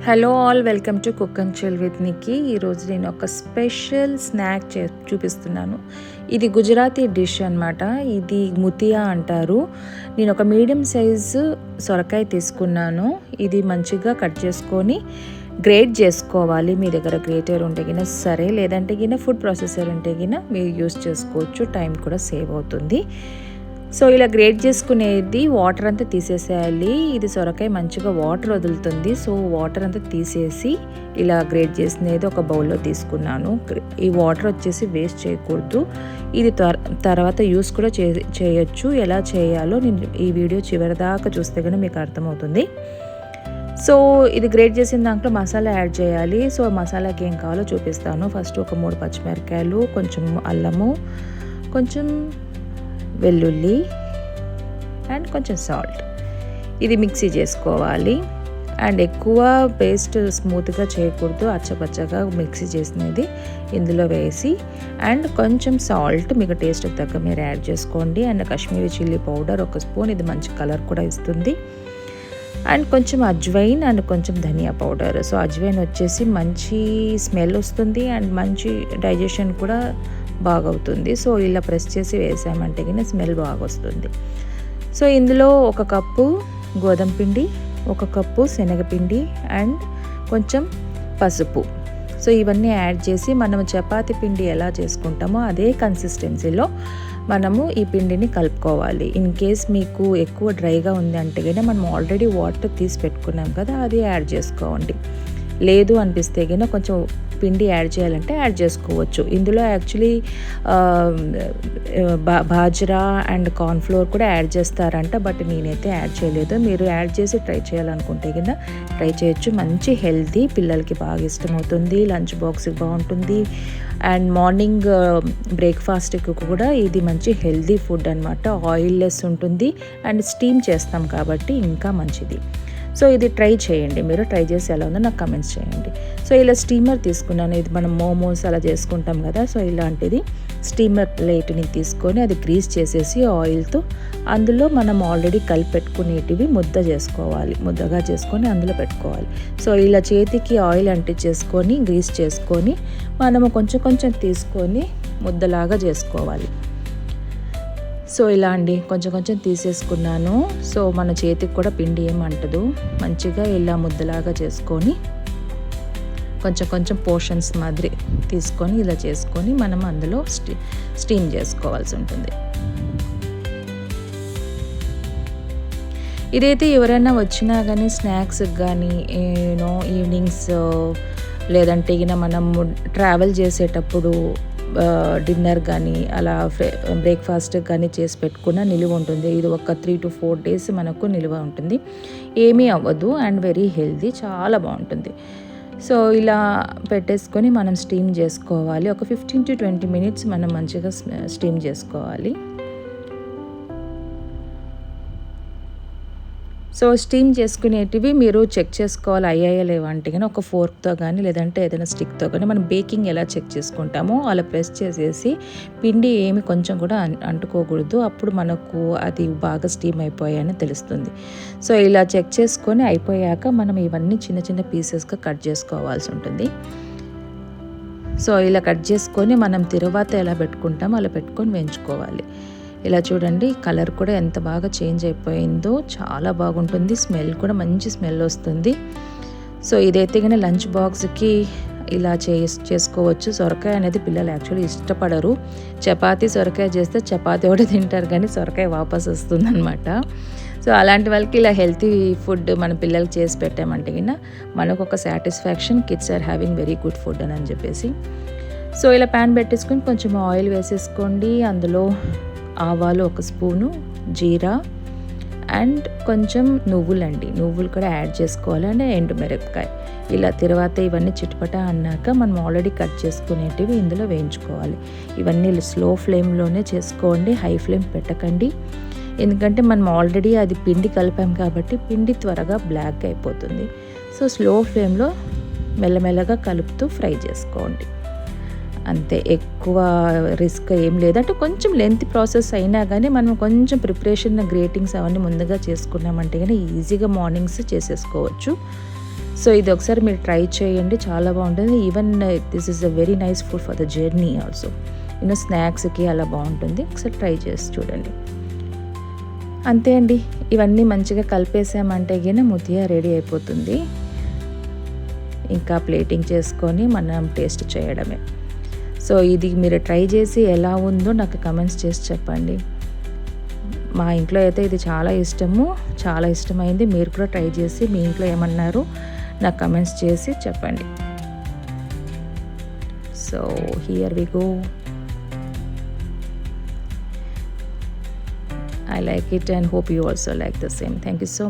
Hello all, welcome to cook and chill with Nikki. ఈరోజు నేను ఒక స్పెషల్ స్నాక్ చూపిస్తున్నాను. ఇది గుజరాతీ డిష్ అనమాట. ఇది ముతియా అంటారు. నేను ఒక మీడియం సైజు సొరకాయ తీసుకున్నాను. ఇది మంచిగా కట్ చేసుకొని గ్రేట్ చేసుకోవాలి. మీ దగ్గర గ్రేటర్ ఉంటే గిన సరే, లేదంటే గిన ఫుడ్ ప్రాసెసర్ ఉంటే గిన మీరు యూస్ చేసుకోవచ్చు. టైం కూడా సేవ్ అవుతుంది. సో ఇలా గ్రేట్ చేసుకునేది వాటర్ అంతా తీసేసేయాలి. ఇది సొరకాయ మంచిగా వాటర్ వదులుతుంది. సో వాటర్ అంతా తీసేసి ఇలా గ్రేట్ చేసినది ఒక బౌల్లో తీసుకున్నాను. ఈ వాటర్ వచ్చేసి వేస్ట్ చేయకూడదు. ఇది తర్వాత యూస్ కూడా చేయొచ్చు. ఎలా చేయాలో నేను ఈ వీడియో చివరిదాకా చూస్తే కానీ మీకు అర్థమవుతుంది. సో ఇది గ్రేట్ చేసిన దాంట్లో మసాలా యాడ్ చేయాలి. సో మసాలాకి ఏం కావాలో చూపిస్తాను. ఫస్ట్ ఒక 3 పచ్చిమిరపకాయలు, కొంచెం అల్లము, కొంచెం వెల్లుల్లి అండ్ కొంచెం సాల్ట్. ఇది మిక్సీ చేసుకోవాలి. అండ్ ఎక్కువ పేస్ట్ స్మూత్గా చేయకూడదు, అచ్చపచ్చగా మిక్సీ చేసినది ఇందులో వేసి అండ్ కొంచెం సాల్ట్ మీకు టేస్ట్కి తగ్గ మీరు యాడ్ చేసుకోండి. And Kashmiri chilli powder 1 spoon, ఇది మంచి కలర్ కూడా ఇస్తుంది. అండ్ కొంచెం అజ్వైన్ అండ్ కొంచెం ధనియా పౌడర్. సో అజ్వైన్ వచ్చేసి మంచి స్మెల్ వస్తుంది అండ్ మంచి డైజెషన్ కూడా బాగవుతుంది. సో ఇలా ప్రెస్ చేసి వేసామంటే కానీ స్మెల్ బాగా వస్తుంది. సో ఇందులో 1 కప్పు గోధుమ పిండి, 1 కప్పు శనగపిండి అండ్ కొంచెం పసుపు. సో ఇవన్నీ యాడ్ చేసి మనము చపాతీ పిండి ఎలా చేసుకుంటామో అదే కన్సిస్టెన్సీలో మనము ఈ పిండిని కలుపుకోవాలి. ఇన్ కేస్ మీకు ఎక్కువ డ్రైగా ఉంది అంటే కానీ మనం ఆల్రెడీ వాటర్ తీసి పెట్టుకున్నాం కదా, అది యాడ్ చేసుకోండి. లేదు అనిపిస్తే కానీ కొంచెం పిండి యాడ్ చేయాలంటే యాడ్ చేసుకోవచ్చు. ఇందులో యాక్చువల్లీ బాజ్రా అండ్ కార్న్ఫ్లోర్ కూడా యాడ్ చేస్తారంట, బట్ నేనైతే యాడ్ చేయలేదు. మీరు యాడ్ చేసి ట్రై చేయాలనుకుంటే కింద ట్రై చేయొచ్చు. మంచి హెల్తీ, పిల్లలకి బాగా ఇష్టమవుతుంది, లంచ్ బాక్స్కి బాగుంటుంది అండ్ మార్నింగ్ బ్రేక్ఫాస్ట్కి కూడా ఇది మంచి హెల్తీ ఫుడ్ అనమాట. ఆయిల్ లెస్ ఉంటుంది అండ్ స్టీమ్ చేస్తాం కాబట్టి ఇంకా మంచిది. సో ఇది ట్రై చేయండి. మీరు ట్రై చేసి ఎలా ఉందో నాకు కమెంట్స్ చేయండి. సో ఇలా స్టీమర్ తీసుకున్నాను. ఇది మనం మోమోస్ అలా చేసుకుంటాం కదా, సో ఇలాంటిది స్టీమర్ ప్లేట్ని తీసుకొని అది గ్రీస్ చేసేసి ఆయిల్తో అందులో మనం ఆల్రెడీ కలిపి పెట్టుకునేటివి ముద్దగా చేసుకొని అందులో పెట్టుకోవాలి. సో ఇలా చేతికి ఆయిల్ అంటించేసుకొని గ్రీస్ చేసుకొని మనము కొంచెం కొంచెం తీసుకొని ముద్దలాగా చేసుకోవాలి. సో ఇలా అండి కొంచెం కొంచెం తీసేసుకున్నాను. సో మన చేతికి కూడా పిండి ఏమంటదు. మంచిగా ఇలా ముద్దలాగా చేసుకొని కొంచెం కొంచెం పోర్షన్స్ మాదిరి తీసుకొని ఇలా చేసుకొని మనం అందులో స్టీమ్ చేసుకోవాల్సి ఉంటుంది. ఇదైతే ఎవరైనా వచ్చినా కానీ స్నాక్స్కి కానీ ఈవినింగ్స్ లేదంటే ఇక మనం ట్రావెల్ చేసేటప్పుడు డిన్నర్ కానీ అలా బ్రేక్ఫాస్ట్ కానీ చేసి పెట్టుకున్న నిలువ ఉంటుంది. ఇది ఒక 3 to 4 days మనకు నిలువ ఉంటుంది. ఏమీ అవ్వదు అండ్ వెరీ హెల్తీ, చాలా బాగుంటుంది. సో ఇలా పెట్టేసుకొని మనం స్టీమ్ చేసుకోవాలి. ఒక 15 to 20 minutes మనం మంచిగా స్టీమ్ చేసుకోవాలి. సో స్టీమ్ చేసుకునేటివి మీరు చెక్ చేసుకోవాలి అయ్యాయా లేవంటే కానీ ఒక ఫోర్క్తో కానీ లేదంటే ఏదైనా స్టిక్తో కానీ మనం బేకింగ్ ఎలా చెక్ చేసుకుంటామో అలా ప్రెస్ చేసేసి పిండి ఏమి కొంచెం కూడా అంటుకోకూడదు. అప్పుడు మనకు అది బాగా స్టీమ్ అయిపోయాయని తెలుస్తుంది. సో ఇలా చెక్ చేసుకొని అయిపోయాక మనం ఇవన్నీ చిన్న చిన్న పీసెస్గా కట్ చేసుకోవాల్సి ఉంటుంది. సో ఇలా కట్ చేసుకొని మనం తర్వాత ఎలా పెట్టుకుంటామో అలా పెట్టుకొని వేయించుకోవాలి. ఇలా చూడండి, కలర్ కూడా ఎంత బాగా చేంజ్ అయిపోయిందో, చాలా బాగుంటుంది. స్మెల్ కూడా మంచి స్మెల్ వస్తుంది. సో ఇదైతే కానీ లంచ్ బాక్స్కి ఇలా చేసుకోవచ్చు. సొరకాయ అనేది పిల్లలు యాక్చువల్లీ ఇష్టపడరు. చపాతీ సొరకాయ చేస్తే చపాతీ కూడా తింటారు కానీ సొరకాయ వాపస్ వస్తుందన్నమాట. సో అలాంటి వాళ్ళకి ఇలా హెల్తీ ఫుడ్ మన పిల్లలకి చేసి పెట్టామంటే కింద మనకు ఒక satisfaction, kids are having very good food అని చెప్పేసి. సో ఇలా ప్యాన్ పెట్టేసుకొని కొంచెం ఆయిల్ వేసేసుకోండి. అందులో ఆవాలు 1 స్పూను, జీరా అండ్ కొంచెం నువ్వులు కూడా యాడ్ చేసుకోవాలి. అండ్ ఎండుమిరపకాయ. ఇలా తర్వాత ఇవన్నీ చిటపట అన్నాక మనం ఆల్రెడీ కట్ చేసుకునేటివి ఇందులో వేయించుకోవాలి. ఇవన్నీ స్లో ఫ్లేమ్లోనే చేసుకోండి, హై ఫ్లేమ్ పెట్టకండి. ఎందుకంటే మనం ఆల్రెడీ అది పిండి కలిపాం కాబట్టి పిండి త్వరగా బ్లాక్ అయిపోతుంది. సో స్లో ఫ్లేమ్లో మెల్లమెల్లగా కలుపుతూ ఫ్రై చేసుకోండి. అంతే, ఎక్కువ రిస్క్ ఏం లేదంటే కొంచెం లెంత్ ప్రాసెస్ అయినా కానీ మనం కొంచెం ప్రిపరేషన్ గ్రేటింగ్స్ అవన్నీ ముందుగా చేసుకున్నామంటే కానీ ఈజీగా మార్నింగ్స్ చేసేసుకోవచ్చు. సో ఇది ఒకసారి మీరు ట్రై చేయండి, చాలా బాగుంటుంది. Even this is a very nice food for the journey also. స్నాక్స్కి అలా బాగుంటుంది. ఒకసారి ట్రై చేసి చూడండి. అంతే అండి, ఇవన్నీ మంచిగా కలిపేసామంటే గిన ముతియా రెడీ అయిపోతుంది. ఇంకా ప్లేటింగ్ చేసుకొని మనం టేస్ట్ చేయడమే. సో ఇది మీరు ట్రై చేసి ఎలా ఉందో నాకు కమెంట్స్ చేసి చెప్పండి. మా ఇంట్లో అయితే ఇది చాలా ఇష్టమైంది. మీరు కూడా ట్రై చేసి మీ ఇంట్లో ఏమన్నారు నాకు కమెంట్స్ చేసి చెప్పండి. So here we go. I like it and hope you also like the same. Thank you so much.